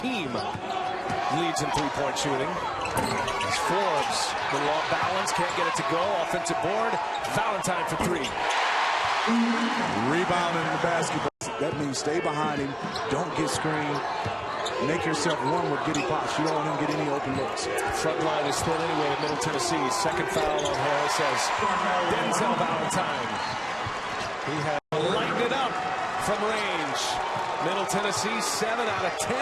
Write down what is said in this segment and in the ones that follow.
team leads in three-point shooting. As Forbes, a little off balance, can't get it to go. Offensive board, Valentine for three. Rebounding the basketball. That means stay behind him, don't get screened, make yourself one with Giddy Pops. You don't want him to get any open looks. Front line is thin anyway in Middle Tennessee. Second foul on Harris as Denzel Valentine. He has lightened it up from range. Middle Tennessee 7 out of 10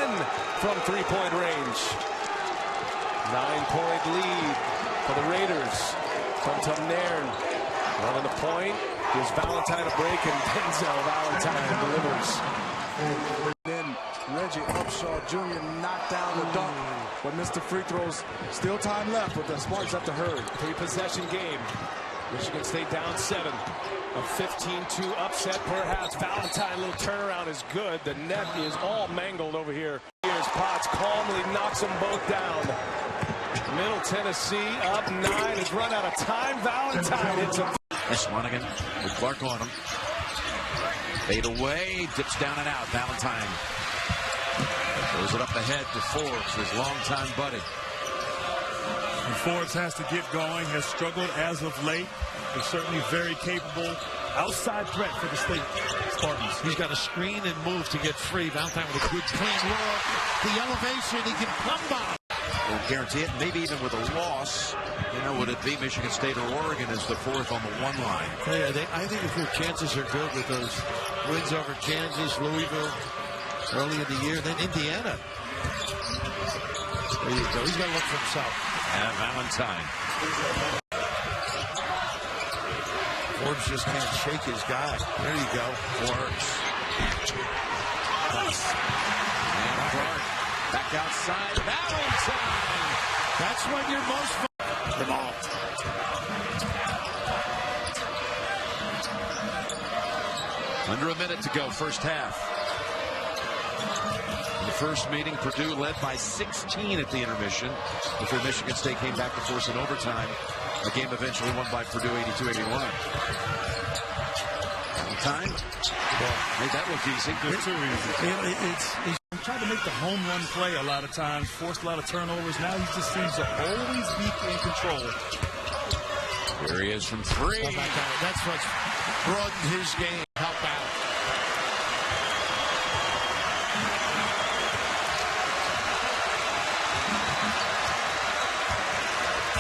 from three-point range. 9-point lead for the Raiders. Tum Nairn running the point. Gives Valentine a break, and Denzel Valentine delivers. Then Reggie Upshaw Jr. knocked down the dunk, but missed the free throws. Still time left, but the Spartans have to hurry. Three-possession game. Michigan State down 7. A 15-2 upset, perhaps. Valentine, little turnaround is good. The net is all mangled over here. Here's Potts, calmly knocks them both down. Middle Tennessee up 9, has run out of time. Valentine hits him. Swanigan with Clark on him. Fade away, dips down and out. Valentine throws it up ahead to Forbes, his longtime buddy. And Forbes has to get going, has struggled as of late. Is certainly very capable. Outside threat for the state Spartans. He's got to screen and move to get free. Valentine with a good clean look. The elevation, he can come by. Won't guarantee it. Maybe even with a loss, you know, would it be Michigan State or Oregon as the fourth on the one line? Yeah, I think if their chances are good with those wins over Kansas, Louisville early in the year, then Indiana. There you go. He's got to look for himself. And Valentine. Forbes just can't shake his guy. There you go. Forbes. And Clark back outside. Valentine. That's when you're most involved. Under a minute to go, first half. In the first meeting, Purdue led by 16 at the intermission before Michigan State came back to force an overtime. The game eventually won by Purdue 82-81. Time? Made that look easy. It's too easy. He's trying to make the home run play a lot of times, forced a lot of turnovers. Now he just seems to always be in control. Here he is from three. That's what's broadened his game. Help out.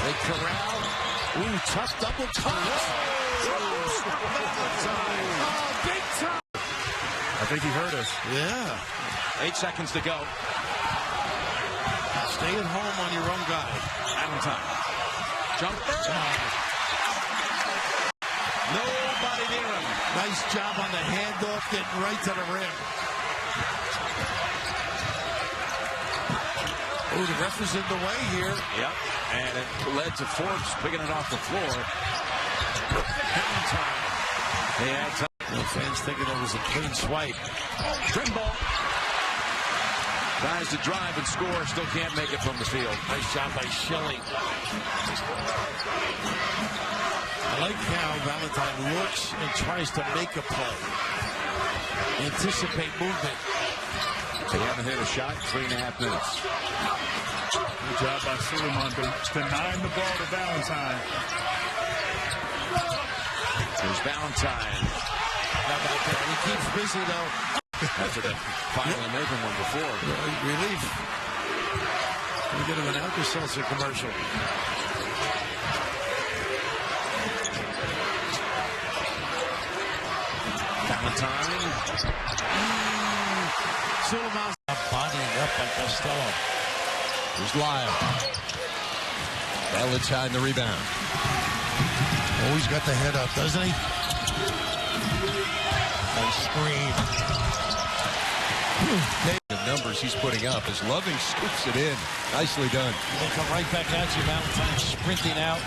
They corral. Ooh, tough double touch. Oh, big time. I think he hurt us. Yeah. 8 seconds to go. Stay at home on your own guy. Valentine. Jumper. Nobody near him. Nice job on the handoff, getting right to the rim. Oh, the ref was in the way here. Yep. And it led to Forbes picking it off the floor. Valentine. Yeah, the fans thinking it was a clean swipe. Trimble. Tries to drive and score, still can't make it from the field. Nice job by Shelley. I like how Valentine looks and tries to make a play. Anticipate movement. They haven't hit a shot in 3.5 minutes. Good job by Suleiman denying the ball to Valentine. There's Valentine. He keeps busy, though. After that finally making one before. Relief. We get him an Alka-Seltzer commercial. Valentine. Suleiman bodying up by Castello. Here's Lyle. Valentine the rebound. Always got the head up, doesn't he? Nice screen. The numbers he's putting up as Loving scoops it in. Nicely done. They come right back at you. Valentine sprinting out.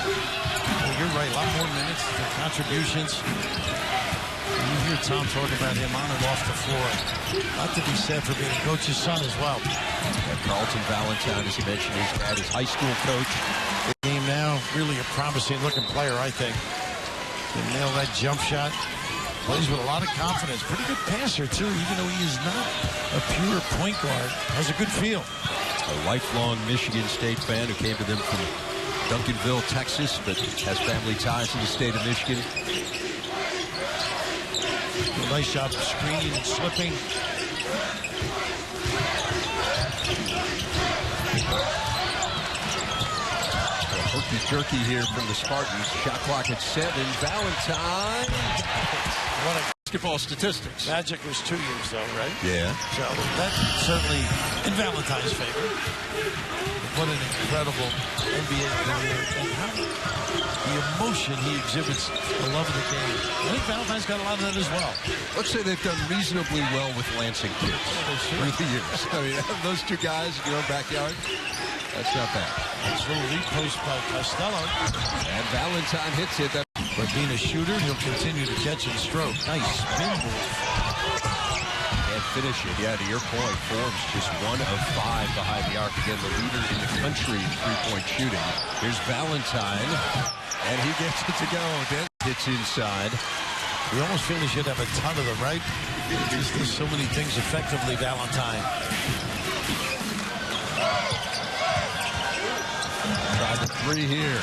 Well, you're right. A lot more minutes. The contributions. You hear Tom talk about him on and off the floor. A lot to be said for being a coach's son as well. And Carlton Valentine, as he mentioned, his dad is high school coach. The game now, really a promising looking player, I think. Can nail that jump shot. Plays with a lot of confidence. Pretty good passer, too, even though he is not a pure point guard. Has a good feel. A lifelong Michigan State fan who came to them from Duncanville, Texas, but has family ties to the state of Michigan. A nice job of screening and slipping. Herky-jerky here from the Spartans. Shot clock at 7. Valentine. What a Basketball statistics. Magic was 2 years, though, right? Yeah. So that's certainly in Valentine's favor. What an incredible NBA career. And how the emotion he exhibits, the love of the game. I think Valentine's got a lot of that as well. Let's say they've done reasonably well with Lansing kids through the years. I mean, those two guys in your own backyard, that's not bad. Nice little repost by Castello. And Valentine hits it. But being a shooter, he'll continue to catch and stroke. Nice spin move. And finish it. Yeah, to your point, Forbes just 1 of 5 behind the arc. Again, the leader in the country in three-point shooting. Here's Valentine, and he gets it to go. Then hits inside. We almost feel he should have a ton of them, right? He does so many things effectively, Valentine. Tried the 3 here.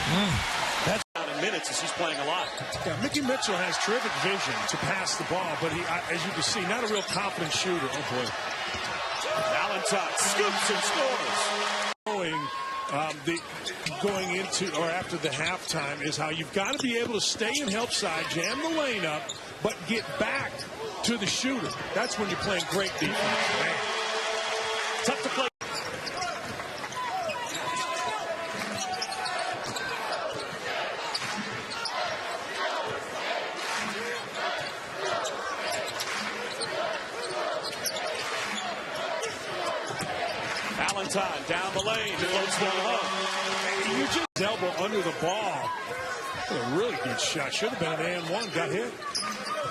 That's out in minutes as he's playing a lot. Yeah, Mickey Mitchell has terrific vision to pass the ball, but he, as you can see, not a real confident shooter. Oh, boy. Valentine scoops and scores. Going into or after the halftime is how you've got to be able to stay in help side, jam the lane up, but get back to the shooter. That's when you're playing great defense. Man. Tough to play. Valentine down the lane, floats one home. You just elbow under the ball. A really good shot. Should have been an and one. Got hit.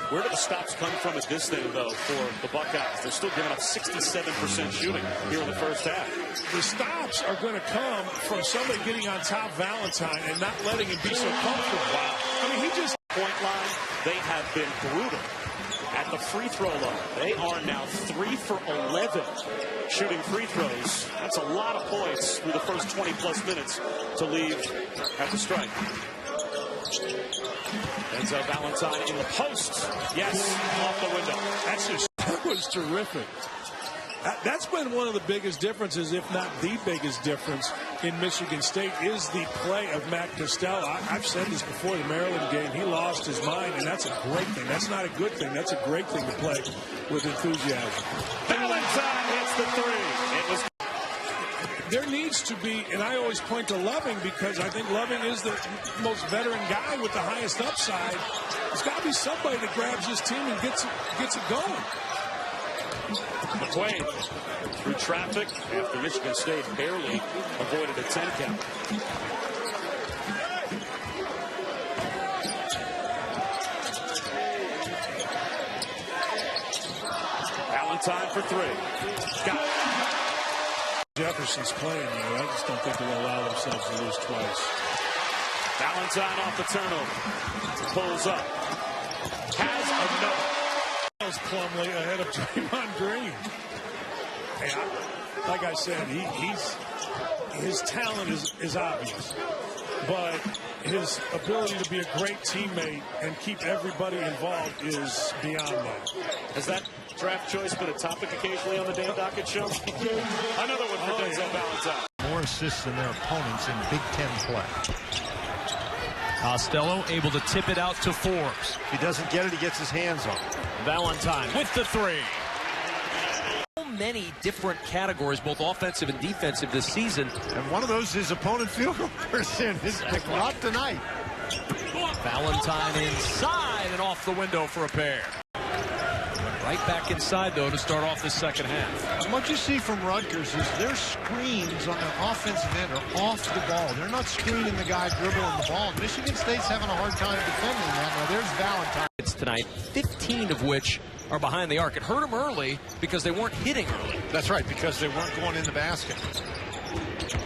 Where do the stops come from at this thing, though, for the Buckeyes? They're still giving up 67% shooting here in the first half. The stops are going to come from somebody getting on top of Valentine and not letting him be so comfortable. Wow. I mean, he just... Point line, they have been brutal. At the free throw line, they are now 3 for 11 shooting free throws. That's a lot of points through the first 20-plus minutes to leave at the strike. Denzel Valentine in the post. Yes, off the window. That was terrific. That's been one of the biggest differences, if not the biggest difference in Michigan State, is the play of Matt Castello. I've said this before the Maryland game. He lost his mind, and that's a great thing. That's not a good thing. That's a great thing to play with enthusiasm. Valentine hits the 3. It was. There needs to be, and I always point to Loving because I think Loving is the most veteran guy with the highest upside. There's got to be somebody that grabs this team and gets it going. McQuaid through traffic after Michigan State barely avoided a 10 count. Valentine for 3. Got it. Jefferson's playing there. I just don't think they'll allow themselves to lose twice. Valentine off the turnover. Pulls up. Has another. Plumlee ahead of Draymond Green. Hey, like I said, his talent is obvious, but his ability to be a great teammate and keep everybody involved is beyond that. Has that draft choice been a topic occasionally on the Dan Dockett show? Another one for Denzel Valentine. More assists than their opponents in Big Ten play. Castello able to tip it out to Forbes. If he doesn't get it, he gets his hands on it. Valentine with the 3. So many different categories, both offensive and defensive this season. And one of those is opponent field goal percentage. Not tonight. Valentine inside and off the window for a pair. Right back inside, though, to start off the second half. And what you see from Rutgers is their screens on their offensive end are off the ball. They're not screening the guy dribbling the ball. Michigan State's having a hard time defending that. Now, there's Valentine. It's tonight, 15 of which are behind the arc. It hurt them early because they weren't hitting early. That's right, because they weren't going in the basket.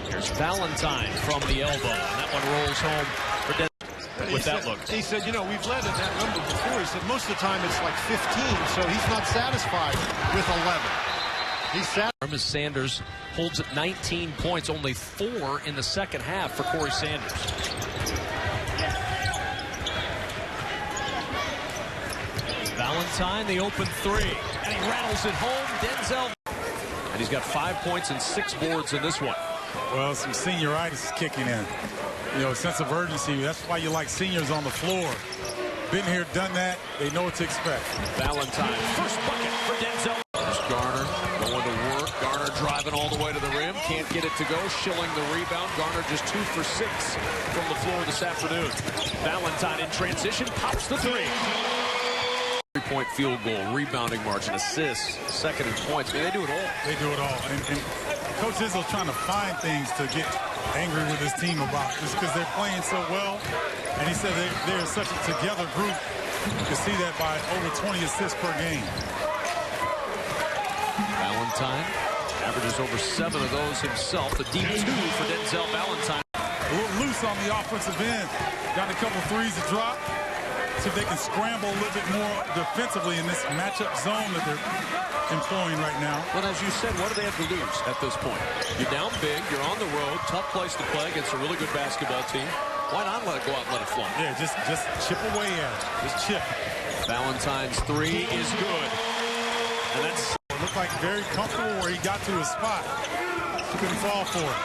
Here's Valentine from the elbow, and that one rolls home for Denzel. with that look. He said, you know, we've led in that number before. He said most of the time it's like 15, so he's not satisfied with 11. He's satisfied. As Sanders holds at 19 points, only 4 in the second half for Corey Sanders. Valentine, the open 3, and he rattles it home. Denzel, and he's got 5 points and 6 boards in this one. Well, some senioritis is kicking in. You know, a sense of urgency. That's why you like seniors on the floor. Been here, done that. They know what to expect. Valentine, first bucket for Denzel. There's Garner going to work. Garner driving all the way to the rim. Can't get it to go. Schilling the rebound. Garner just 2 for 6 from the floor this afternoon. Valentine in transition, pops the 3. 3-point field goal, rebounding margin, assists, second in points. I mean, they do it all. They do it all. And Coach Izzo's trying to find things to get angry with his team about, just because they're playing so well. And he said they're such a together group. You can see that by over 20 assists per game. Valentine averages over 7 of those himself. The deep 2 for Denzel Valentine. A little loose on the offensive end. Got a couple threes to drop. See if they can scramble a little bit more defensively in this matchup zone that they're employing right now. Well, as you said, what do they have to lose at this point? You're down big, you're on the road, tough place to play against a really good basketball team. Why not let it go out and let it fly? Yeah, just chip away at it. Just chip. Valentine's 3 is good. And that's looked like very comfortable where he got to his spot. Couldn't fall for it.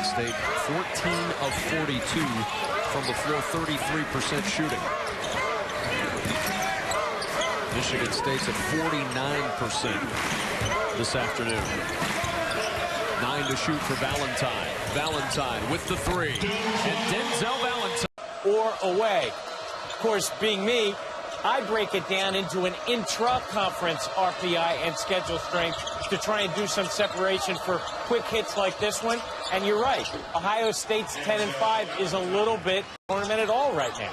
Stayed 14 of 42 from the floor, 33% shooting. Michigan State's at 49% this afternoon. 9 to shoot for Valentine. Valentine with the 3. And Denzel Valentine. Or away. Of course, being me, I break it down into an intra-conference RPI and schedule strength to try and do some separation for quick hits like this one. And you're right. Ohio State's 10-5 is a little bit tournament at all right now.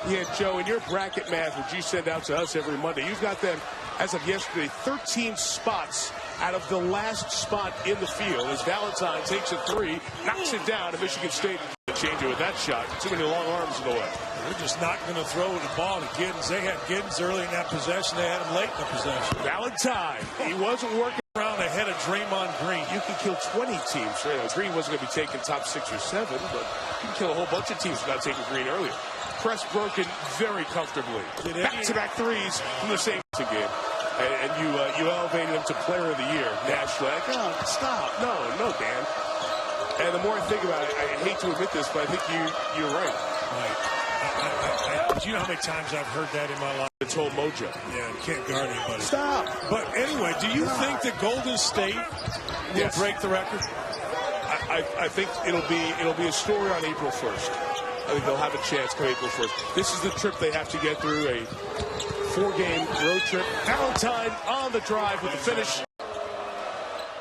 Yeah, Joe, in your bracket math, which you send out to us every Monday, you've got them, as of yesterday, 13 spots out of the last spot in the field as Valentine takes a 3, knocks it down to Michigan State. Change it with that shot. Too many long arms in the way. They're just not going to throw the ball to Giddens. They had Giddens early in that possession. They had him late in the possession. Valentine, he wasn't working around ahead of Draymond Green. You can kill 20 teams. Green wasn't going to be taking top 6 or 7, but you can kill a whole bunch of teams without taking Green earlier. Press broken very comfortably. Back-to-back 3s from the same game. And you elevated him to player of the year nationally. Like, oh, stop. No, Dan. And the more I think about it, I hate to admit this, but I think you're right. Right. Do you know how many times I've heard that in my life? It's whole mojo. Yeah, you can't guard anybody. Stop. But anyway, do you think that Golden State will break the record? I think it'll be a story on April 1st. I think they'll have a chance come April 1st. This is the trip they have to get through, a 4-game road trip. Valentine on the drive with the finish.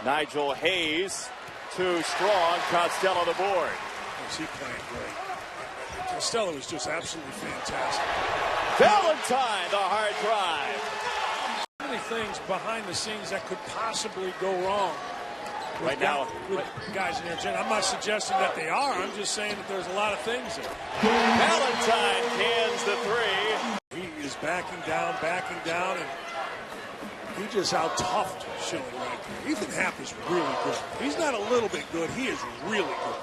Nigel Hayes, too strong. Castello the board. Is he playing great? Castello is just absolutely fantastic. Valentine, the hard drive. So many things behind the scenes that could possibly go wrong. Right now, with guys in there, I'm not suggesting that they are. I'm just saying that there's a lot of things there. Valentine cans the 3. He is backing down, and he just out-toughed Schilling right there. Ethan Happ is really good. He's not a little bit good. He is really good.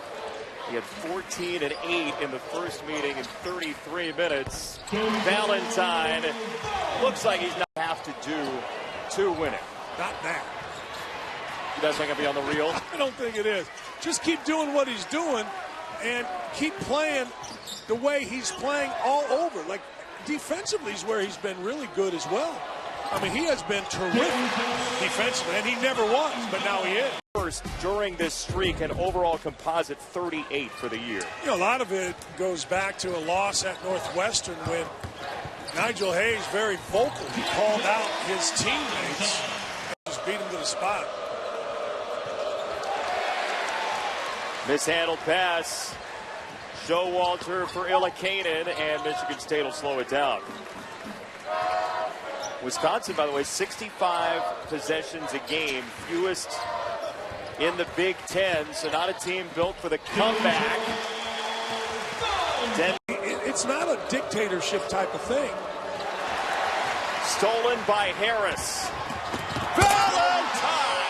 He had 14 and 8 in the first meeting in 33 minutes. Valentine looks like he's not have to do to win it. Not that. You guys think I'll be on the reel? I don't think it is. Just keep doing what he's doing and keep playing the way he's playing all over. Like, defensively is where he's been really good as well. I mean, he has been terrific defensively, and he never was, but now he is. First, during this streak, an overall composite 38 for the year. You know, a lot of it goes back to a loss at Northwestern when Nigel Hayes, very vocal, he called out his teammates and just beat him to the spot. Mishandled pass. Showalter for Illikainen, and Michigan State will slow it down. Wisconsin, by the way, 65 possessions a game, fewest in the Big Ten, so not a team built for the comeback. It's not a dictatorship type of thing. Stolen by Harris. Valentine!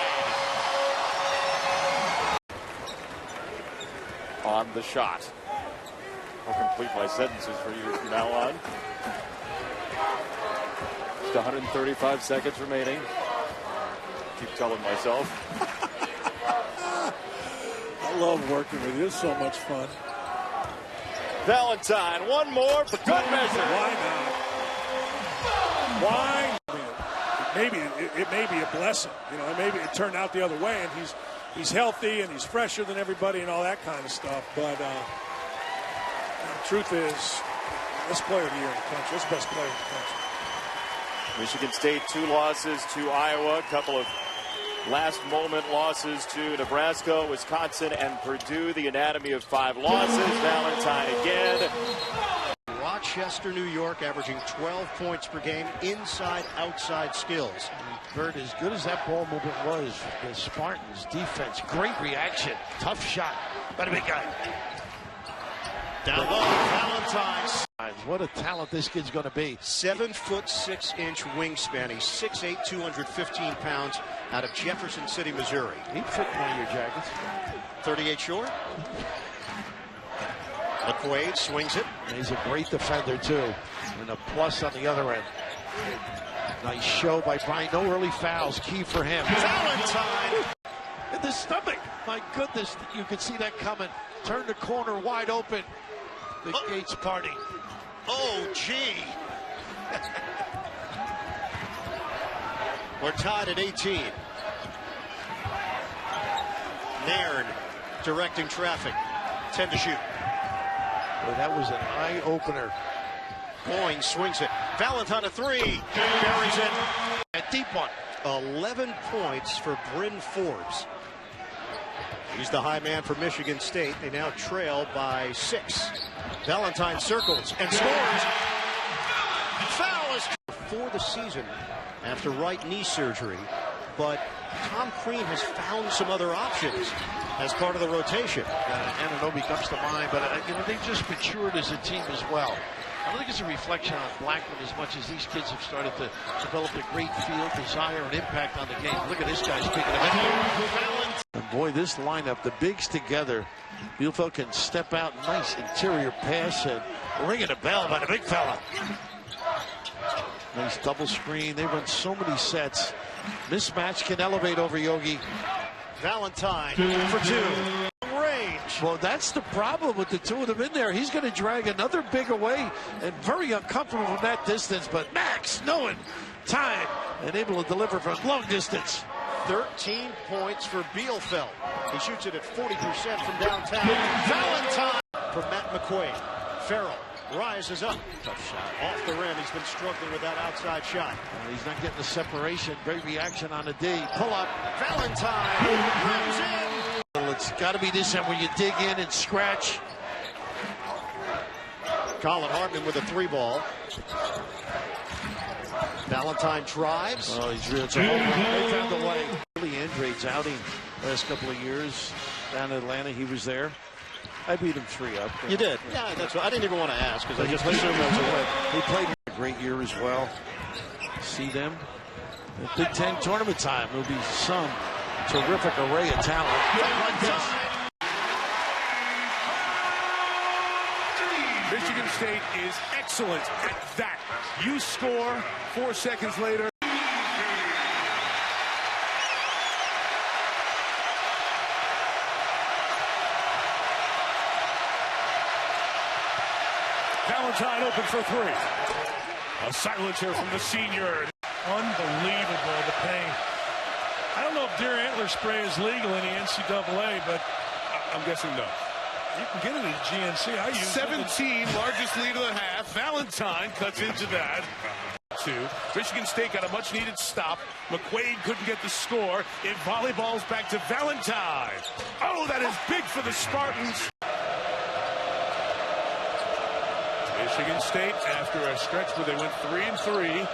On the shot. I'll complete my sentences for you from now on. Just 135 seconds remaining. Keep telling myself. I love working with you. It's so much fun. Valentine, one more for good measure. Why not? Why? It may be a blessing. You know, maybe it turned out the other way, and he's healthy and he's fresher than everybody and all that kind of stuff. But the truth is, best player of the year in the country. That's the best player in the country. Michigan State 2 losses to Iowa, a couple of last-moment losses to Nebraska, Wisconsin, and Purdue. The anatomy of 5 losses. Valentine again. Rochester, New York, averaging 12 points per game, inside-outside skills. Bert, as good as that ball movement was, the Spartans' defense, great reaction, tough shot by the big guy. Down low, Valentine. What a talent this kid's going to be. 7'6" wingspan. He's 6'8", 215 pounds, out of Jefferson City, Missouri. He'd fit one of your jackets. 38 short. McQuaid swings it. And he's a great defender, too. And a plus on the other end. Nice show by Bryant. No early fouls. Key for him. Valentine. In the stomach. My goodness. You can see that coming. Turn the corner wide open. The Gates party. Oh, gee. We're tied at 18. Nairn directing traffic. 10 to shoot. Well, that was an eye-opener. Boyne swings it. Valentine a 3. Buries it. A deep one. 11 points for Bryn Forbes. He's the high man for Michigan State. They now trail by 6. Valentine circles and scores. Foul is for the season after right knee surgery. But Tom Crean has found some other options as part of the rotation. Anunoby comes to mind, but they've just matured as a team as well. I don't think it's a reflection on Blackman as much as these kids have started to develop a great feel, desire, and impact on the game. Look at this guy speaking of it. And boy, this lineup, the bigs together. Bielefeld can step out, nice interior pass, and ringing a bell by the big fella. Nice double screen. They run so many sets. Mismatch can elevate over Yogi. Valentine for 2. Range. Well, that's the problem with the two of them in there. He's going to drag another big away and very uncomfortable from that distance. But Max, knowing time and able to deliver from long distance. 13 points for Bielefeld. He shoots it at 40% from downtown. Valentine for Matt McQuaid. Farrell rises up. Tough shot. Off the rim. He's been struggling with that outside shot. He's not getting the separation. Great reaction on the D. Pull up. Valentine rims in. Well, it's got to be this end where you dig in and scratch. Colin Hartman with a 3-ball. Valentine drives. Oh, he's real. They found a way. Billy Andrade's outing last couple of years down in Atlanta. He was there. I beat him 3-up. You did? Yeah, that's what I didn't even want to ask because I just assumed that was a win. He played a great year as well. See them at Big Ten tournament time. There'll be some terrific array of talent. Michigan State is excellent at that. You score 4 seconds later. Valentine open for 3. A silencer from the senior. Unbelievable, the pain. I don't know if deer antler spray is legal in the NCAA, but I'm guessing no. You can get it at GNC. I use 17, largest lead of the half. Valentine cuts into that. 2. Michigan State got a much-needed stop. McQuaid couldn't get the score. It volleyballs back to Valentine. Oh, that is big for the Spartans. Michigan State, after a stretch where they went 3-3,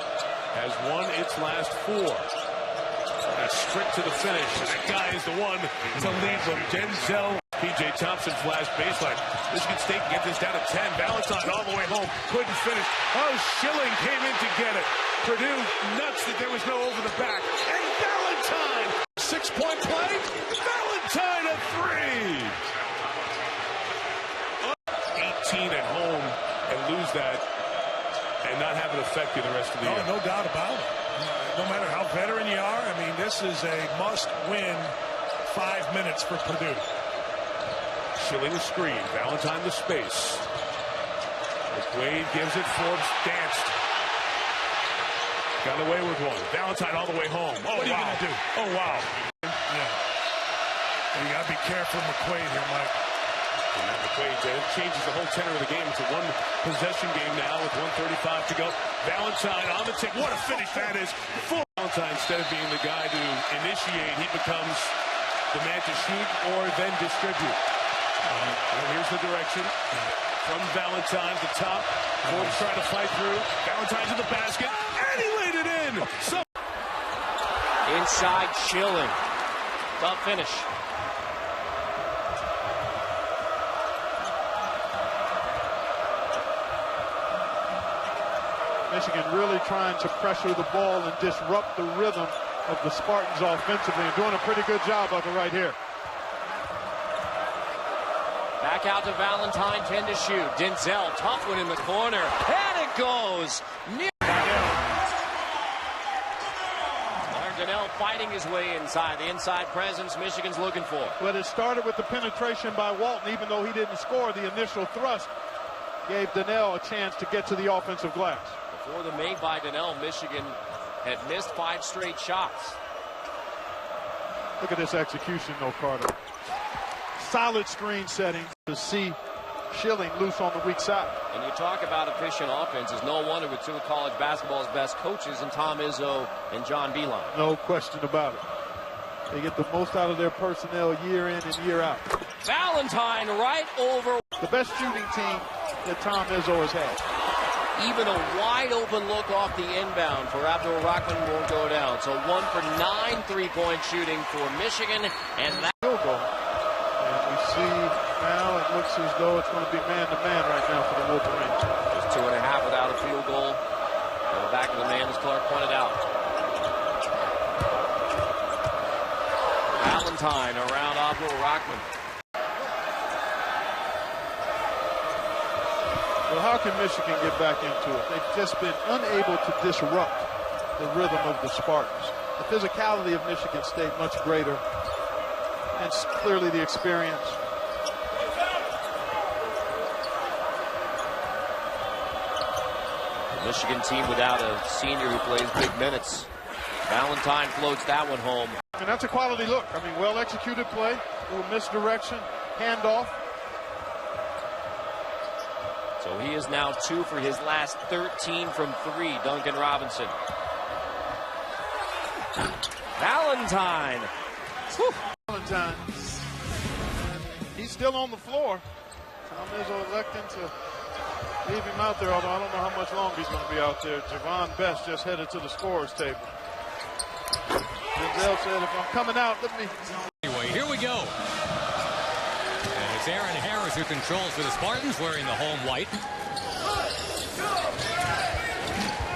has won its last 4. A sprint to the finish. That guy is the one to lead them. Denzel P.J. Thompson flash baseline. Michigan State can get this down to 10. Valentine all the way home. Couldn't finish. Oh, Schilling came in to get it. Purdue nuts that there was no over the back. And Valentine! 6-point play. Valentine a three! 18 at home and lose that and not have it affect you the rest of the year. No doubt about it. No matter how veteran you are, I mean, this is a must-win 5 minutes for Purdue. Schilling the screen. Valentine the space. McQuaid gives it. Forbes danced. Got away with one. Valentine all the way home. Oh, what are you going to do? Oh, wow. Yeah. You got to be careful of McQuaid here, Mike. And that McQuaid changes the whole tenor of the game. It's a one-possession game now with 1:35 to go. Valentine on the tick. What a finish that is. Full Valentine, instead of being the guy to initiate, he becomes the man to shoot or then distribute. Here's the direction. From Valentine to top. Forbes trying to fight through. Valentine to the basket. And he laid it in. Inside Schilling. Tough finish. Michigan really trying to pressure the ball and disrupt the rhythm of the Spartans offensively, and doing a pretty good job of it right here. Back out to Valentine, 10 to shoot. Denzel, tough one in the corner. And it goes. Denzel fighting his way inside. The inside presence Michigan's looking for. But it started with the penetration by Walton, even though he didn't score. The initial thrust gave Denzel a chance to get to the offensive glass. Before the make by Denzel, Michigan had missed 5 straight shots. Look at this execution, though, Carter. Solid screen setting to see Schilling loose on the weak side. And you talk about efficient offenses. No wonder with 2 of college basketball's best coaches in Tom Izzo and John Beilein. No question about it. They get the most out of their personnel year in and year out. Valentine right over. The best shooting team that Tom Izzo has had. Even a wide open look off the inbound for Abdul Rahman won't go down. So 1 for 9 3-point shooting for Michigan. And that field goal. And we see now it looks as though it's going to be man-to-man right now for the Wolverines. Just 2.5 without a field goal. Go back to the man, as Clark pointed out. Valentine around Abdul Rahman. Well, how can Michigan get back into it? They've just been unable to disrupt the rhythm of the Spartans. The physicality of Michigan State much greater, and clearly the experience. The Michigan team without a senior who plays big minutes. Valentine floats that one home. And that's a quality look. I mean, well-executed play, a little misdirection, handoff. So he is now 2 for his last 13 from 3, Duncan Robinson. Valentine. Whew. Valentine. He's still on the floor. Tom Izzo electing to leave him out there, although I don't know how much longer he's going to be out there. Javon Best just headed to the scorer's table. Denzel said, if I'm coming out, let me... Anyway, here we go. And it's Aaron Harris who controls for the Spartans, wearing the home white.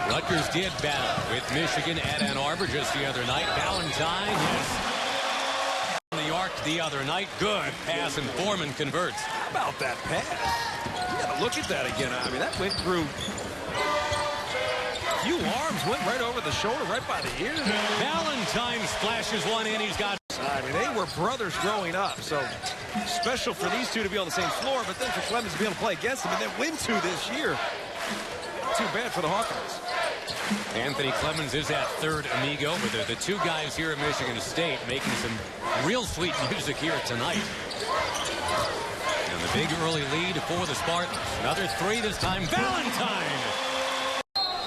Rutgers did battle with Michigan at Ann Arbor just the other night. Valentine, yes. On the arc the other night. Good pass, and Foreman converts. How about that pass? You got to look at that again. I mean, that went through a few arms, went right over the shoulder, right by the ear. Valentine splashes one in. He's got... I mean, they were brothers growing up, so special for these two to be on the same floor, but then for Clemens to be able to play against them and then win 2 this year. Too bad for the Hawkeyes. Anthony Clemens is that third amigo, but they're the 2 guys here at Michigan State making some real sweet music here tonight. And the big early lead for the Spartans. Another 3 this time. Valentine!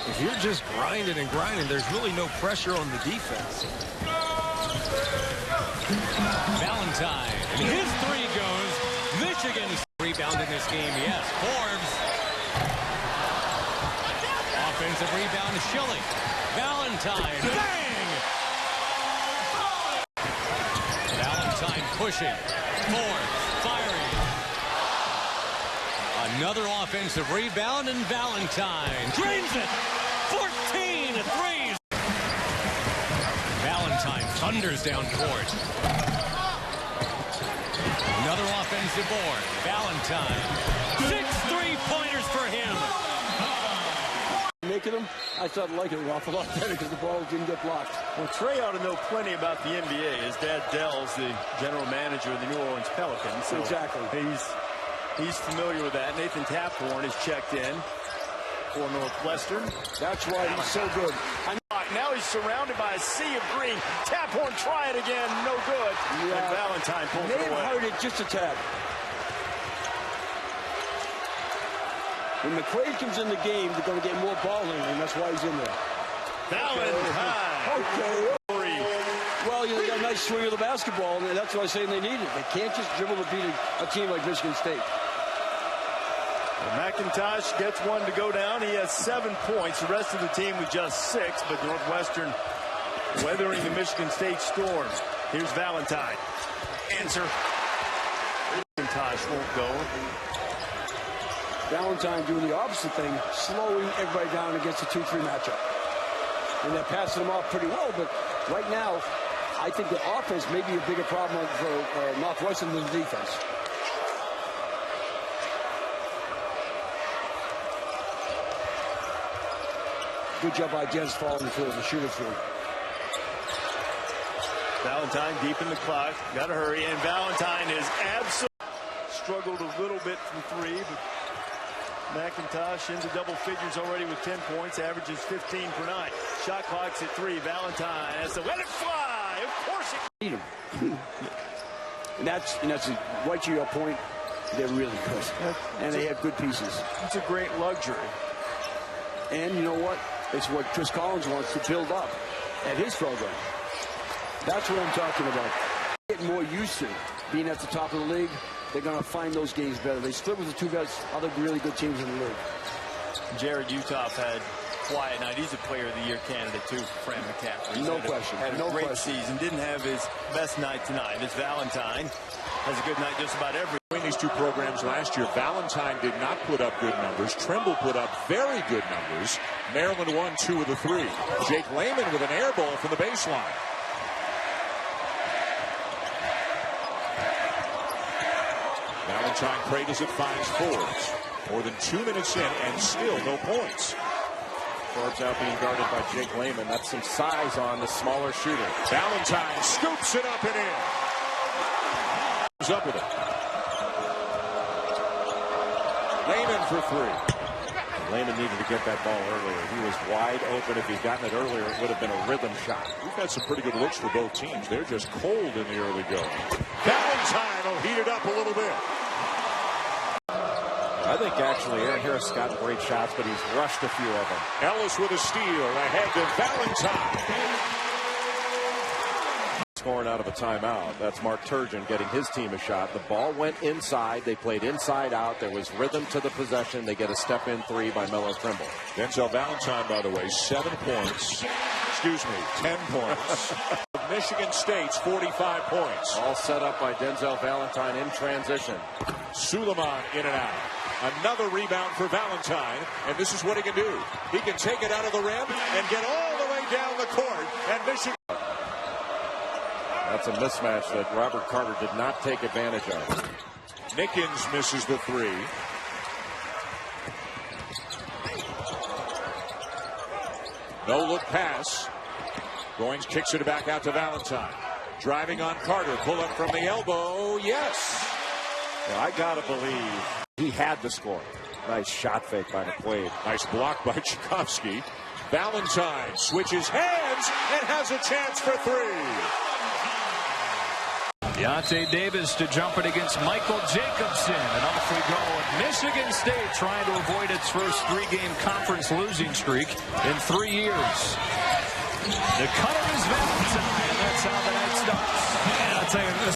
If you're just grinding and grinding, there's really no pressure on the defense. Valentine. And his 3 goes. Michigan's rebound in this game, yes. Forbes. Offensive rebound to Schilling. Valentine. Bang! Valentine pushing. Forbes. firing. Another offensive rebound, and Valentine drains it. 14 threes. Valentine thunders down court. Another offensive board. Valentine. 6 3-pointers for him. Making them, I started liking it an awful lot better because the ball didn't get blocked. Well, Trey ought to know plenty about the NBA. His dad, Dell's the general manager of the New Orleans Pelicans. So exactly. He's familiar with that. Nathan Taphorn is checked in for Northwestern. That's why he's so good. Now he's surrounded by a sea of green. Taphorn try it again, no good. Yeah. And Valentine pulls it away. May have hurt it just a tad. When McQuaid comes in the game, they're going to get more ball in, and that's why he's in there. Valentine. Okay. Well, they got a nice swing of the basketball, and that's what I'm saying they need it. They can't just dribble to beat a team like Michigan State. McIntosh gets one to go down. He has 7 points. The rest of the team with just 6, but Northwestern weathering the Michigan State storm. Here's Valentine. Answer. McIntosh won't go. Valentine doing the opposite thing, slowing everybody down against a 2-3 matchup. And they're passing them off pretty well, but right now, I think the offense may be a bigger problem for Northwestern than the defense. Good job by Jens falling through the shooter through. Valentine deep in the clock. Got to hurry. And Valentine is absolutely struggled a little bit from 3, but McIntosh into double figures already with 10 points. Averages 15 per night. Shot clock's at 3. Valentine has to let it fly. Of course it. And that's right to your point. They're really good. And they have good pieces. It's a great luxury. And you know what? It's what Chris Collins wants to build up at his program. That's what I'm talking about. Getting more used to being at the top of the league. They're going to find those games better. They split with the 2 best other really good teams in the league. Jared Uthoff had quiet night. He's a Player of the Year candidate too for Fran McCaffrey. No question. Had a great season. Didn't have his best night tonight. It's Valentine. Has a good night just about every. Between these 2 programs last year, Valentine did not put up good numbers. Trimble put up very good numbers. Maryland won 2 of the 3. Jake Lehman with an air ball from the baseline. Valentine cradles it, finds Forbes. More than 2 minutes in and still no points. Forbes out being guarded by Jake Lehman. That's some size on the smaller shooter. Valentine scoops it up and in. He's up with it. Lehman for 3. Lehman needed to get that ball earlier. He was wide open. If he'd gotten it earlier, it would have been a rhythm shot. We've got some pretty good looks for both teams. They're just cold in the early going. Valentine will heat it up a little bit. I think actually Aaron Harris got great shots, but he's rushed a few of them. Ellis with a steal ahead to Valentine. Scoring out of a timeout. That's Mark Turgeon getting his team a shot. The ball went inside. They played inside out. There was rhythm to the possession. They get a step-in 3 by Melo Trimble. Denzel Valentine, by the way, 7 points. Excuse me, 10 points. Michigan State's 45 points. All set up by Denzel Valentine in transition. Suleiman in and out. Another rebound for Valentine, and this is what he can do. He can take it out of the rim and get all the way down the court, and Michigan. That's a mismatch that Robert Carter did not take advantage of. Nickens misses the 3. No look pass. Goins kicks it back out to Valentine. Driving on Carter. Pull up from the elbow. Yes. Well, I got to believe he had the score. Nice shot fake by McQuaid. Nice block by Tchaikovsky. Valentine switches hands and has a chance for 3. Deontay Davis to jump it against Michael Jacobson. And off we go. Michigan State trying to avoid its first 3-game conference losing streak in 3 years. The cutter is Valentine, and that's how the night starts. And I'll tell you this.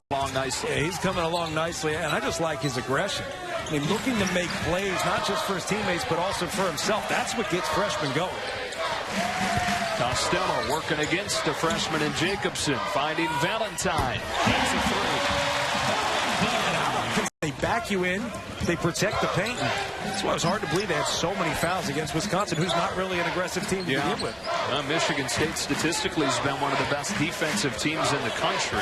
Yeah, he's coming along nicely, and I just like his aggression. I mean, looking to make plays, not just for his teammates, but also for himself. That's what gets freshmen going. Castello working against the freshman and Jacobson, finding Valentine. That's a 3. And how about back you in, they protect the paint. That's why it was hard to believe they had so many fouls against Wisconsin, who's not really an aggressive team to begin with. Michigan State statistically has been one of the best defensive teams in the country.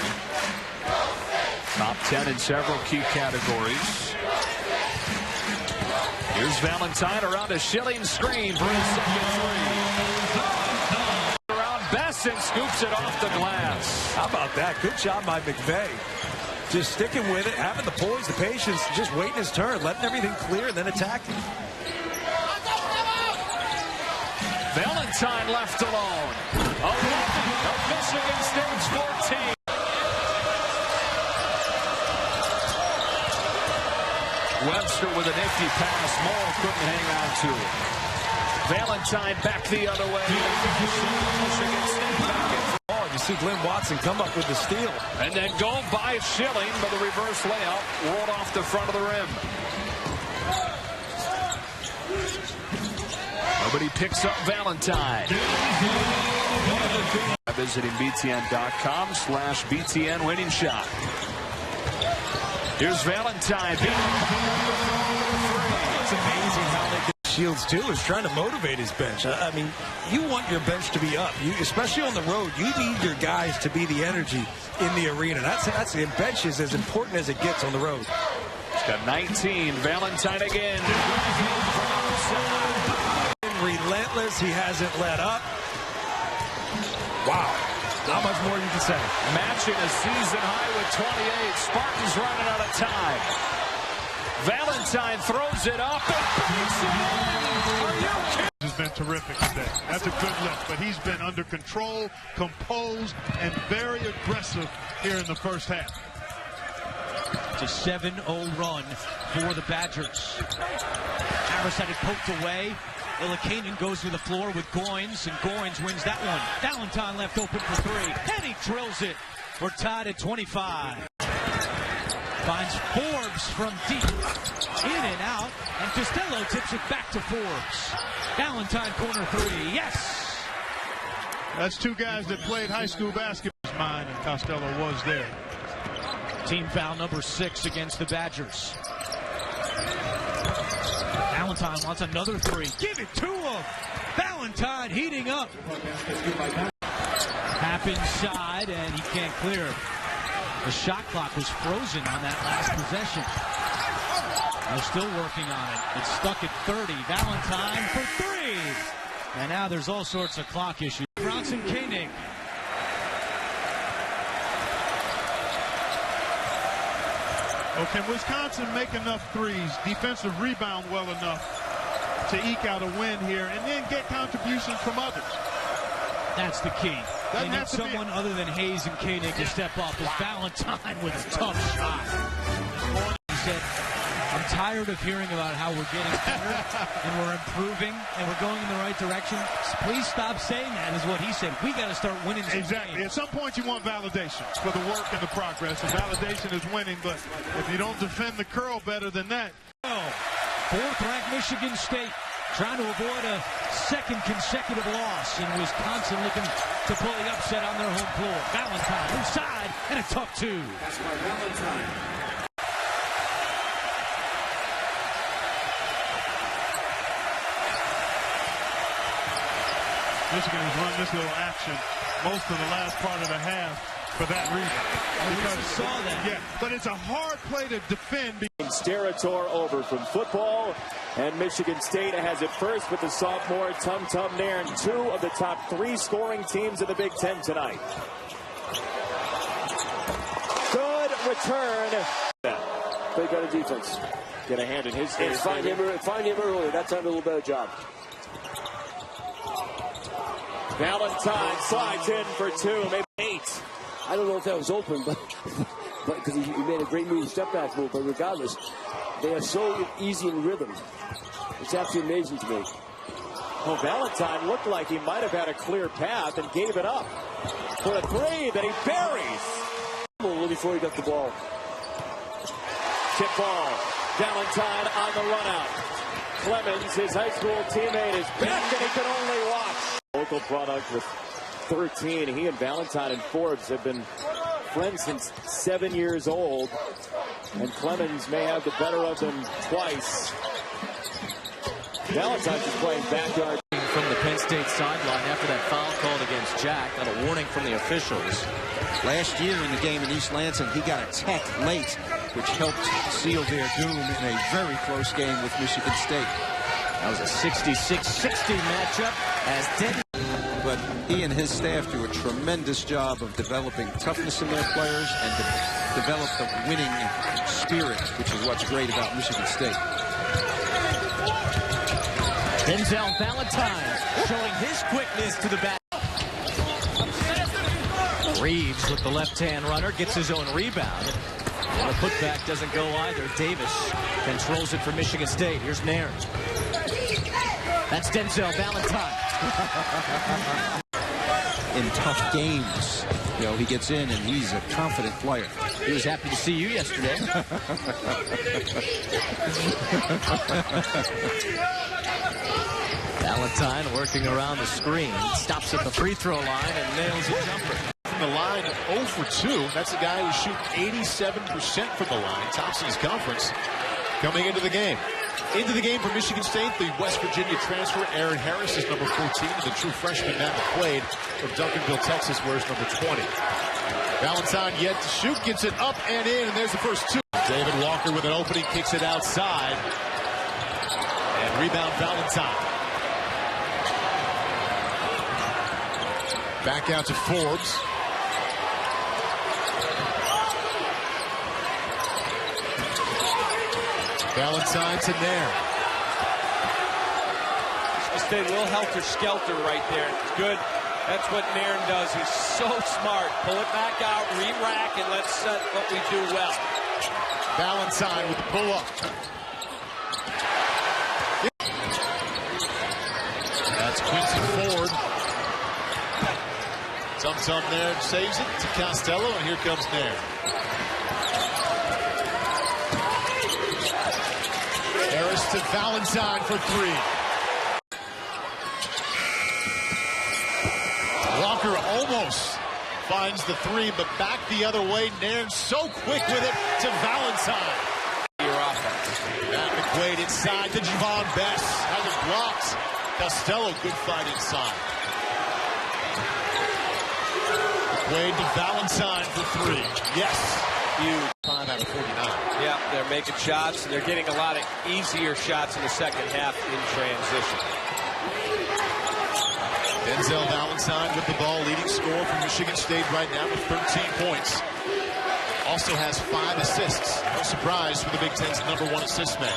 Top 10 in several key categories. Here's Valentine around a Schilling screen for his second three. Around Besson scoops it off the glass. How about that? Good job by McVay. Just sticking with it, having the poise, the patience, just waiting his turn, letting everything clear, and then attacking. Valentine left alone. 11 of Michigan State's 14. Webster with a nifty pass. Moore couldn't hang on to it. Valentine back the other way. Michigan State back in. Oh, you see Glenn Watson come up with the steal. And then go by Schilling, but the reverse layup rolled off the front of the rim. Nobody picks up Valentine. Visiting btn.com/BTN winning shot. Here's Valentine. It's amazing how they do. Shields, too, is trying to motivate his bench. I mean, you want your bench to be up. Especially on the road, you need your guys to be the energy in the arena. That's the bench is as important as it gets on the road. He's got 19. Valentine again. Relentless. He hasn't let up. Wow. Not much more you can say. Matching a season high with 28. Spartans running out of time. Valentine throws it up and banks it in. Are you kidding? Has been terrific today. That's a good lift, but he's been under control, composed, and very aggressive here in the first half. It's a 7-0 run for the Badgers. Harris had it poked away. Ilakanen goes to the floor with Goins, and Goins wins that one. Valentine left open for three, and he drills it. We're tied at 25. Finds Forbes from deep. In and out, and Castello tips it back to Forbes. Valentine corner three, yes! That's two guys that played high school basketball. Mine and Castello was there. Team foul number 6 against the Badgers. Valentine wants another three. Give it to him. Valentine heating up. Half inside, and he can't clear. The shot clock was frozen on that last possession. They're still working on it. It's stuck at 30. Valentine for three. And now there's all sorts of clock issues. Bronson Koenig. Oh, can Wisconsin make enough threes, defensive rebound well enough to eke out a win here, and then get contributions from others? That's the key. They need someone other than Hayes and Koenig to step up. As Valentine with a tough shot. He said, I'm tired of hearing about how we're getting better and we're improving and we're going in the right direction. Please stop saying that, is what he said. We got to start winning some Exactly. games. At some point you want validation for the work and the progress, and validation is winning, but if you don't defend the curl better than that. Fourth-ranked Michigan State trying to avoid a second consecutive loss, in Wisconsin looking to pull the upset on their home floor. Valentine inside, and a tough two. That's by Valentine. Michigan has run this little action most of the last part of the half for that reason. Because saw that. Yeah, but it's a hard play to defend. Steratore over from football, and Michigan State has it first with the sophomore Tum Tum Nairn, 2 of the top 3 scoring teams in the Big Ten tonight. Good return. They got a defense. Get a hand in his face. Find him early. That's a little better job. Valentine slides in for 2, maybe 8. I don't know if that was open, but because he made a great move, step back move. But regardless, they are so easy in rhythm. It's absolutely amazing to me. Well, Valentine looked like he might have had a clear path and gave it up for a 3 that he buries. Before he got the ball. Tip ball. Valentine on the run out. Clemens, his high school teammate, is back, and he can only watch. Local product with 13. He and Valentine and Forbes have been friends since 7 years old. And Clemens may have the better of them twice. Valentine's is playing backyard. From the Penn State sideline after that foul called against Jack. Got a warning from the officials. Last year in the game in East Lansing, he got a tech late, which helped seal their doom in a very close game with Michigan State. That was a 66-60 matchup as Denzel. But he and his staff do a tremendous job of developing toughness in their players and develop the winning spirit, which is what's great about Michigan State. Denzel Valentine showing his quickness to the back. Reeves with the left-hand runner gets his own rebound. And the putback doesn't go either. Davis controls it for Michigan State. Here's Nairn. That's Denzel Valentine. In tough games, you know, he gets in and he's a confident player. He was happy to see you yesterday. Valentine working around the screen, stops at the free throw line and nails a jumper. From the line, 0 for 2. That's a guy who's shooting 87% from the line, tops in his conference, coming into the game. Into the game for Michigan State, the West Virginia transfer, Aaron Harris is number 14, and the true freshman, Matt McQuaid, from Duncanville, Texas, wears number 20. Valentine yet to shoot, gets it up and in, and there's the first two. David Walker with an opening, kicks it outside. And rebound Valentine. Back out to Forbes. Valentine to Nairn. Michigan State a little helter-skelter right there. It's good. That's what Nairn does. He's so smart. Pull it back out, re-rack, and let's set what we do well. Valentine with the pull-up. That's Quincy Ford. Tum-tum there, saves it to Castello, and here comes Nairn. Harris to Valentine for three. Walker almost finds the three, but back the other way. Nairn so quick with it to Valentine. Matt McQuaid inside to Javon Bess. Has it blocked. Castello, good fight inside. McQuaid to Valentine for three. Yes. Huge. 5 out of 49. Yeah, they're making shots, and they're getting a lot of easier shots in the second half in transition. Denzel Valentine with the ball, leading scorer for Michigan State right now with 13 points. Also has 5 assists. No surprise for the Big Ten's #1 assist man.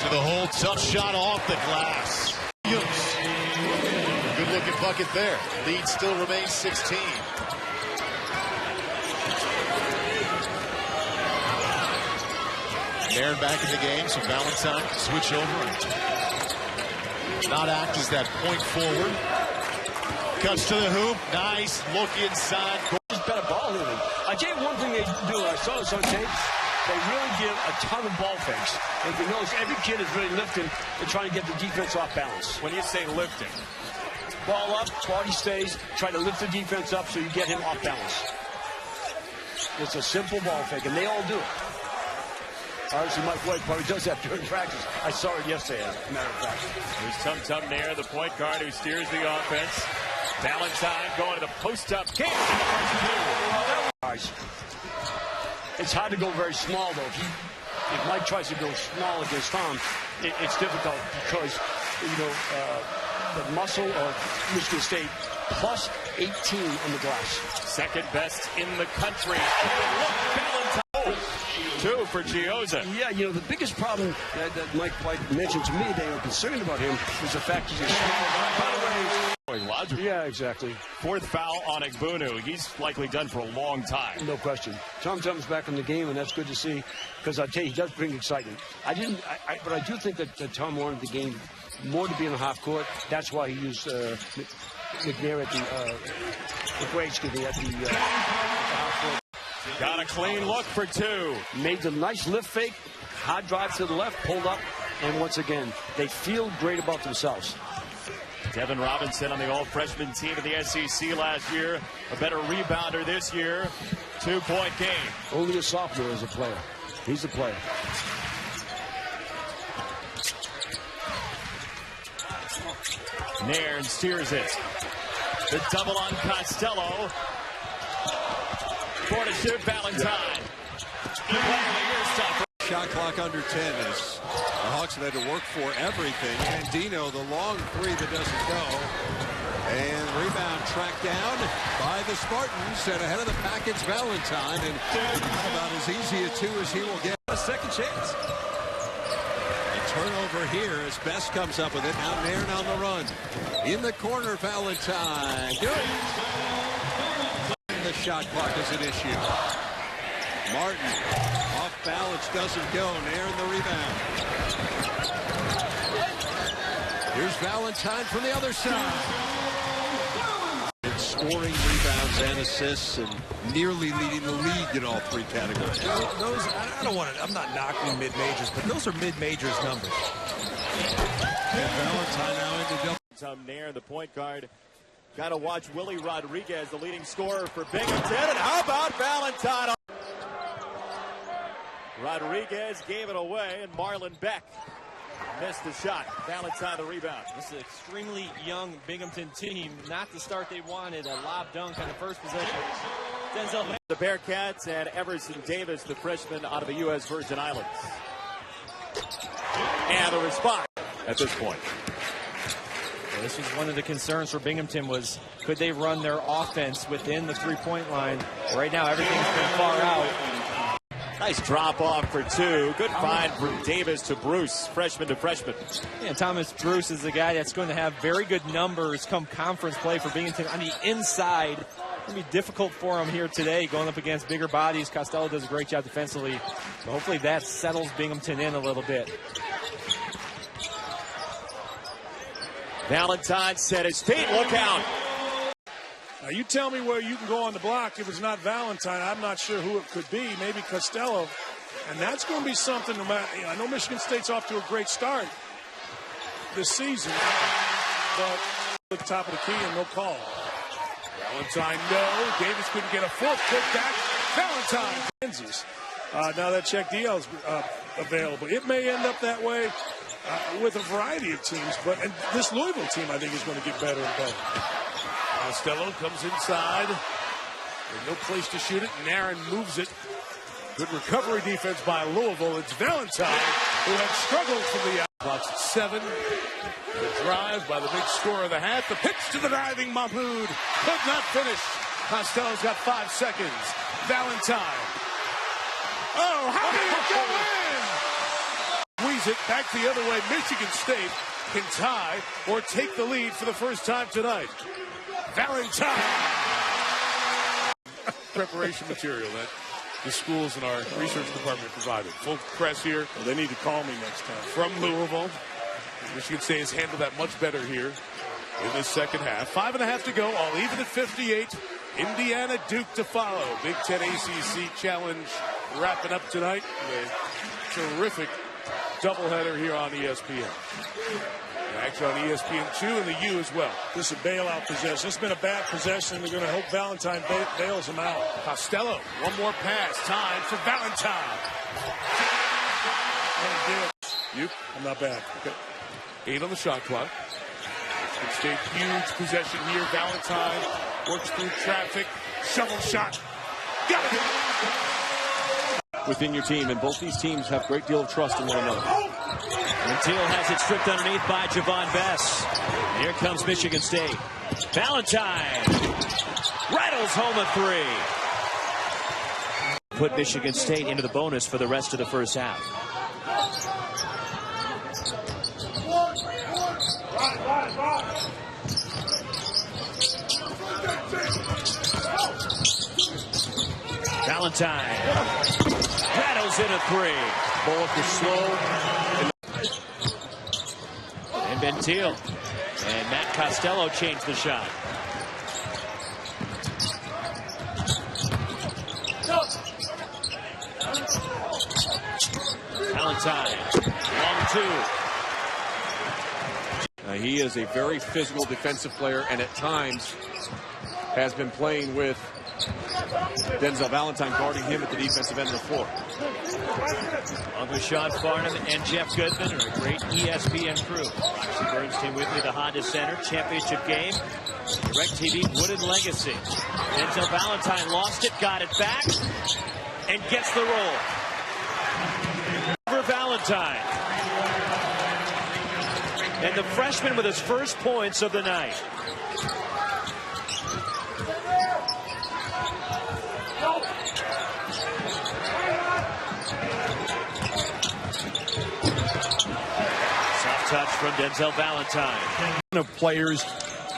To the hole, tough shot off the glass. Good looking bucket there. Lead still remains 16. Nairn back in the game, so Valentine can switch over and not act as that point forward. Cuts to the hoop. Nice look inside. It's better ball handling. I tell you one thing they do. I saw this on tape. They really give a ton of ball fakes. And you notice every kid is really lifting and trying to get the defense off balance. When you say lifting, ball up, body stays, try to lift the defense up so you get him off balance. It's a simple ball fake, and they all do it. Obviously, Mike White probably does that during practice. I saw it yesterday, as a matter of fact. There's Tum-Tum Nair, the point guard who steers the offense. Valentine going to the post-up. It's hard to go very small, though. If Mike tries to go small against Tom, it's difficult because, you know, the muscle of Michigan State plus 18 on the glass. Second best in the country. Valentine. 2 for Gioza. Yeah, you know, the biggest problem that Mike White mentioned to me, they were concerned about him, is the fact he's a small guy. By the way, logical. Yeah, exactly. 4th foul on Igbunu. He's likely done for a long time. No question. Tum-Tum's back in the game, and that's good to see, because I tell you, he does bring excitement. But I do think that Tom wanted the game more to be in the half court. That's why he used McNair at the half court. Got a clean look for 2. Made the nice lift fake, hard drive to the left, pulled up, and once again, they feel great about themselves. Devin Robinson on the all-freshman team in the SEC last year. A better rebounder this year. 2-point game. Only a sophomore is a player. He's a player. Nairn steers it. The double on Castello. For to shoot, Valentine. Shot clock under 10 as the Hawks have had to work for everything. And Dino, the long three that doesn't go. And rebound tracked down by the Spartans. And ahead of the package, Valentine. And about as easy a two as he will get. A second chance. A turnover here as Best comes up with it. Now Nairn on the run. In the corner, Valentine. Good. The shot clock is an issue. Martin off balance, doesn't go. Nairn the rebound. Here's Valentine from the other side. Scoring, rebounds, and assists, and nearly leading the league in all three categories. Those, I don't want to. I'm not knocking mid-majors, but those are mid-majors numbers. And Valentine now into double. Nairn, the point guard. Got to watch Willie Rodriguez, the leading scorer for Binghamton. And how about Valentine? Rodriguez gave it away, and Marlon Beck missed the shot. Valentine the rebound. This is an extremely young Binghamton team. Not the start they wanted. A lob dunk on the first possession. Denzel. The Bearcats and Everson Davis, the freshman out of the U.S. Virgin Islands. And the response at this point. Well, this was one of the concerns for Binghamton was could they run their offense within the three-point line. Right now, everything's been far out. Nice drop off for two. Good find from Davis to Bruce, freshman to freshman. Yeah, Thomas Bruce is the guy that's going to have very good numbers come conference play for Binghamton on the inside. It's going to be difficult for him here today going up against bigger bodies. Castello does a great job defensively. So hopefully that settles Binghamton in a little bit. Valentine set his feet. Look out. Now, you tell me where you can go on the block. If it's not Valentine, I'm not sure who it could be. Maybe Castello. And that's going to be something. I know Michigan State's off to a great start this season, but at the top of the key and no call. Valentine, no. Davis couldn't get a foot. Put back. Valentine. Kansas. Now that check deal is available. It may end up that way with a variety of teams, but and this Louisville team, I think, is going to get better and better. Castello comes inside. There's no place to shoot it. Nairn moves it. Good recovery defense by Louisville. It's Valentine, who had struggled from the out. Clock's at 7. The drive by the big scorer of the half. The pitch to the diving Mahmoud. Could not finish. Costello's got 5 seconds. Valentine. Oh, how did it go in? Squeeze it back the other way. Michigan State can tie or take the lead for the first time tonight. Valentine. Preparation material that the schools in our research department provided. Full press here. Well, they need to call me next time. From Louisville. Michigan State has handled that much better here in this second half. 5.5 to go. All even at 58. Indiana Duke to follow. Big Ten ACC Challenge wrapping up tonight. A terrific doubleheader here on ESPN. Action on ESPN2 and the U as well. This is a bailout possession. It's been a bad possession. They're going to hope Valentine bails him out. Castello, one more pass. Time for Valentine. You? I'm not bad. Okay. 8 on the shot clock. Michigan State, huge possession here. Valentine works through traffic. Shovel shot. Got it. Within your team, and both these teams have a great deal of trust in one another. And Teal has it stripped underneath by Javon Bess. And here comes Michigan State. Valentine rattles home a 3. Put Michigan State into the bonus for the rest of the first half. Valentine rattles in a 3. Bullock is slow. And Ben Teal and Matt Castello changed the shot. Valentine, long 2. He is a very physical defensive player, and at times has been playing with Denzel Valentine guarding him at the defensive end of the floor. Along with Sean Farnham and Jeff Goodman are a great ESPN crew. Roxy Bernstein with me, the Honda Center championship game. DirecTV Wooden Legacy. Denzel Valentine lost it, got it back, and gets the roll. For Valentine. And the freshman with his first points of the night. Soft touch from Denzel Valentine. Of players,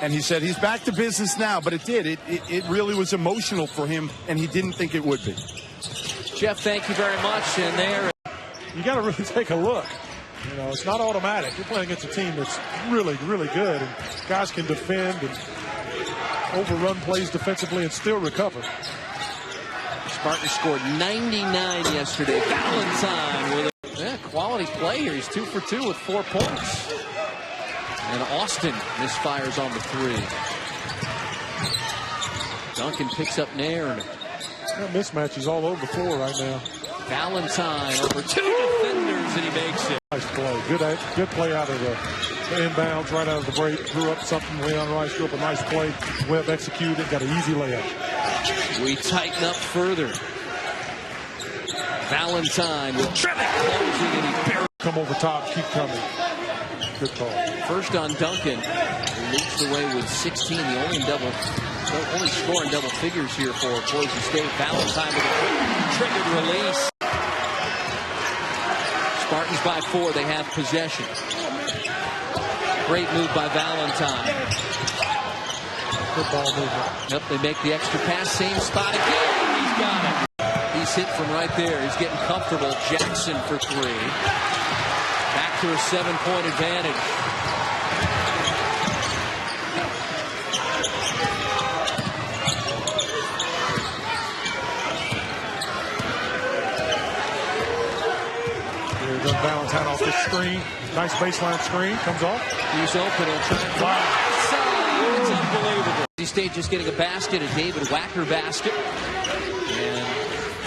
and he said he's back to business now, but it really was emotional for him, and he didn't think it would be. Jeff, thank you very much. And there, you got to really take a look. You know, it's not automatic. You're playing against a team that's really, really good, and guys can defend and overrun plays defensively and still recover. Spartans scored 99 yesterday. Valentine with a quality play here. He's 2 for 2 with 4 points. And Austin misfires on the 3. Duncan picks up Nairn. That mismatch is all over the floor right now. Valentine over 2 defenders, and he makes it. Nice play. Good play out of the inbounds, right out of the break. Drew up something. Leon Rice drew up a nice play. Webb executed. Got an easy layup. We tighten up further. Valentine with Trevor closing, and he barely come over top. Keep coming. Good call. First on Duncan. He leads the way with 16. The only score in double figures here for Boise State. Valentine with a quick triggered release. Spartans by 4. They have possession. Great move by Valentine. Good ball movement. Yep, they make the extra pass. Same spot again. He's got it. He's hit from right there. He's getting comfortable. Jackson for 3. Back to a 7-point advantage. Here goes Valentine off the screen. Nice baseline screen. Comes off. He's open. He'll try and wow. It's unbelievable. Boise State just getting a basket, a David Wacker basket. And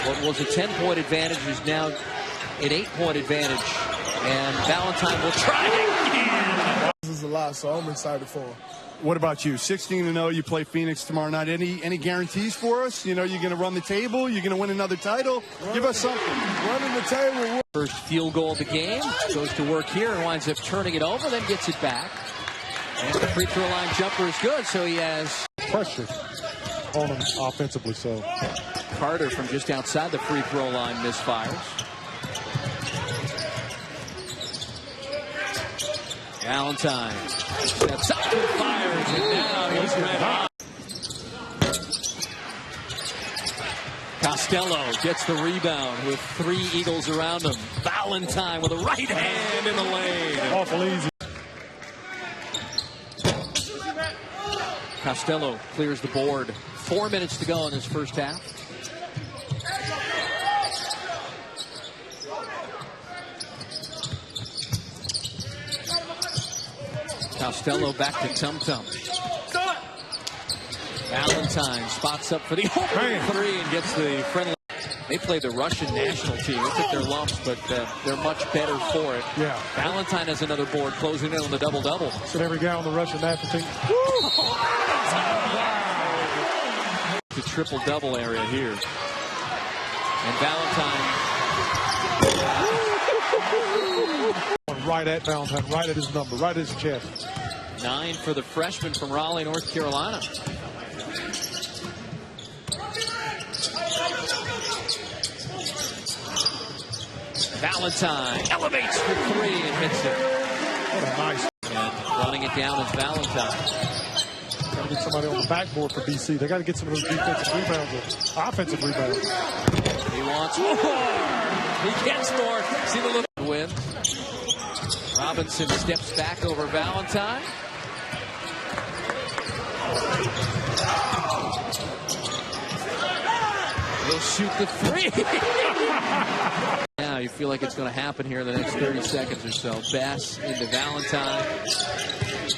what was a 10-point advantage is now an 8-point advantage. And Valentine will try again. This is a lot, so I'm excited for him. What about you? 16-0. You play Phoenix tomorrow night. Any guarantees for us? You know, you're going to run the table. You're going to win another title. Give us something. Running the table. First field goal of the game. Goes to work here and winds up turning it over. Then gets it back. And the free throw line jumper is good. So he has pressure on him offensively. So Carter from just outside the free throw line misfires. Valentine steps up and fires, and now he's red hot. Castello gets the rebound with 3 Eagles around him. Valentine with a right hand in the lane. Awful easy. Castello clears the board. 4 minutes to go in this first half. Castello back to Tum Tum. Valentine spots up for the open 3 and gets the friendly. They play the Russian national team. They took their lumps, but they're much better for it. Yeah. Valentine has another board closing in on the double-double. So every guy on the Russian national team. The triple-double area here. And Valentine. Right at Valentine, right at his number, right at his chest. 9 for the freshman from Raleigh, North Carolina. Valentine elevates for 3 and hits it. What a nice. And running it down is Valentine. Got to get somebody on the backboard for BC. They got to get some of those defensive rebounds, or offensive rebounds. He wants more. He gets more. See the little win. Robinson steps back over Valentine. He'll shoot the 3. Now he feel like it's going to happen here in the next 30 seconds or so. Bass into Valentine.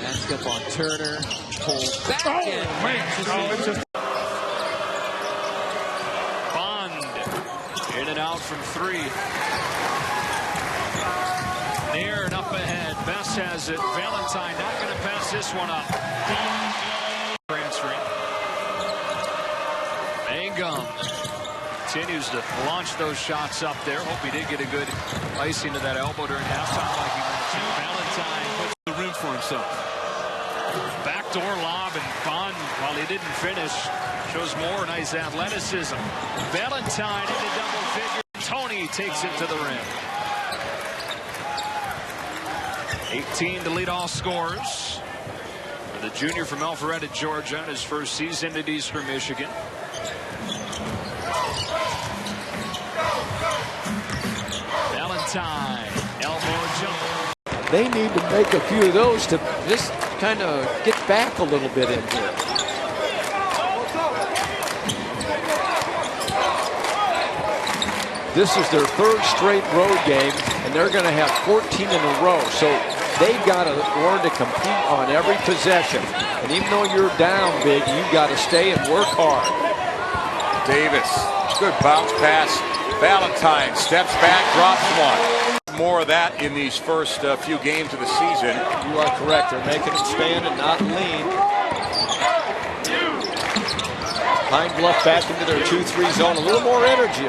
Masked up on Turner. Pulls back and Bond in and out from 3. Near and up ahead. Best has it. Valentine not going to pass this one up. Transferring. Mangum continues to launch those shots up there. Hope he did get a good icing to that elbow during halftime like he mentioned. Valentine puts the room for himself. Backdoor lob, and Bond, while he didn't finish, shows more nice athleticism. Valentine into double figure. Tony takes it to the rim. 18 to lead all scorers. The junior from Alpharetta, Georgia, in his first season at Eastern Michigan. Valentine, elbow jumper. They need to make a few of those to just kind of get back a little bit in here. This is their 3rd straight road game, and they're going to have 14 in a row. So they've got to learn to compete on every possession. And even though you're down big, you've got to stay and work hard. Davis, good bounce pass. Valentine steps back, drops one. More of that in these first few games of the season. You are correct. They're making them stand and not lean. Pine Bluff back into their 2-3 zone. A little more energy,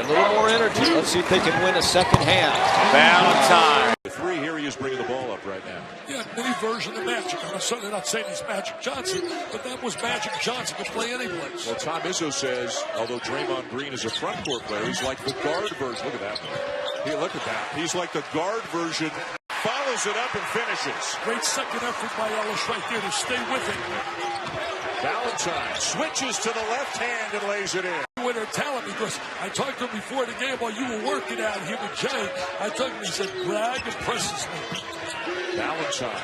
Let's see if they can win a second half. Valentine. The 3 here, he is bringing the ball up right now. Yeah, mini version of Magic. I'm certainly not saying he's Magic Johnson, but that was Magic Johnson could play any place. Well, Tom Izzo says, although Draymond Green is a front court player, he's like the guard version. Look at that. Hey, look at that. He's like the guard version. Follows it up and finishes. Great second effort by Ellis right there to stay with it. Valentine switches to the left hand and lays it in. With her talent, because I talked to him before the game while you were working out here with Jay. I told him, he said, Bragg impresses me. Valentine.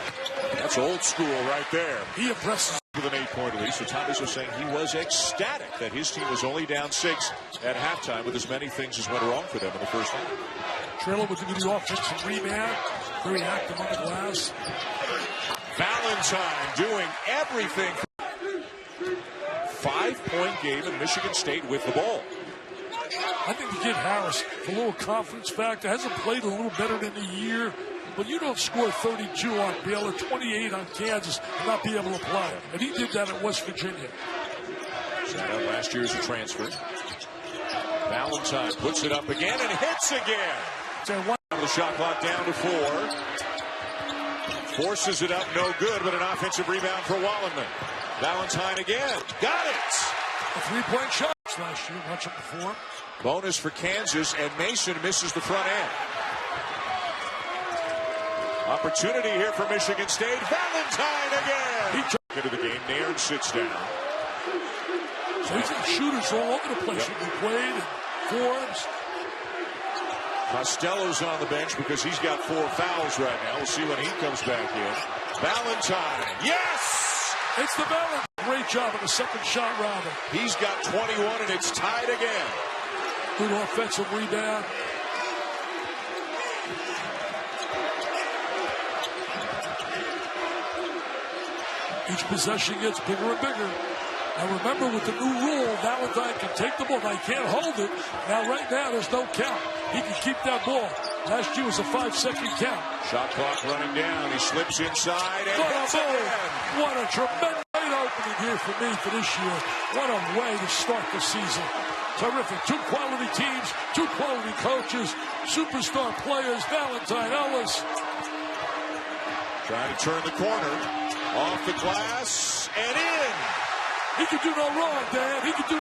That's old school right there. He impresses. With an 8-point lead, so Thomas was saying he was ecstatic that his team was only down 6 at halftime with as many things as went wrong for them in the first half. Trailer with the offensive rebound. Very active on the glass. Valentine doing everything. 5-point game in Michigan State with the ball. I think to get Harris a little confidence factor. Hasn't played a little better than a year. But you don't score 32 on Baylor, 28 on Kansas, and not be able to apply it. And he did that at West Virginia. Sent last year as a transfer. Valentine puts it up again and hits again. The shot clock down to 4. Forces it up, no good, but an offensive rebound for Wallenman. Valentine again. Got it! A 3-point shot last year. Watch it before. Bonus for Kansas, and Mason misses the front end. Opportunity here for Michigan State. Valentine again. He took into the game. Nairn sits down. So he's got shooters all over the place. He played and Forbes. Castello's on the bench because he's got 4 fouls right now. We'll see when he comes back in. Valentine. Yes! It's the Valentine. Great job on the second shot rounder. He's got 21 and it's tied again. Good offensive rebound. Each possession gets bigger and bigger. Now remember, with the new rule, Valentine can take the ball. Now he can't hold it. Now right now there's no count. He can keep that ball. Last year was a 5-second count. Shot clock running down. He slips inside and hits again. What a tremendous opening here for me for this year. What a way to start the season. Terrific. 2 quality teams, 2 quality coaches, superstar players. Valentine, Ellis. Trying to turn the corner. Off the glass and in. He can do no wrong, Dan. He can do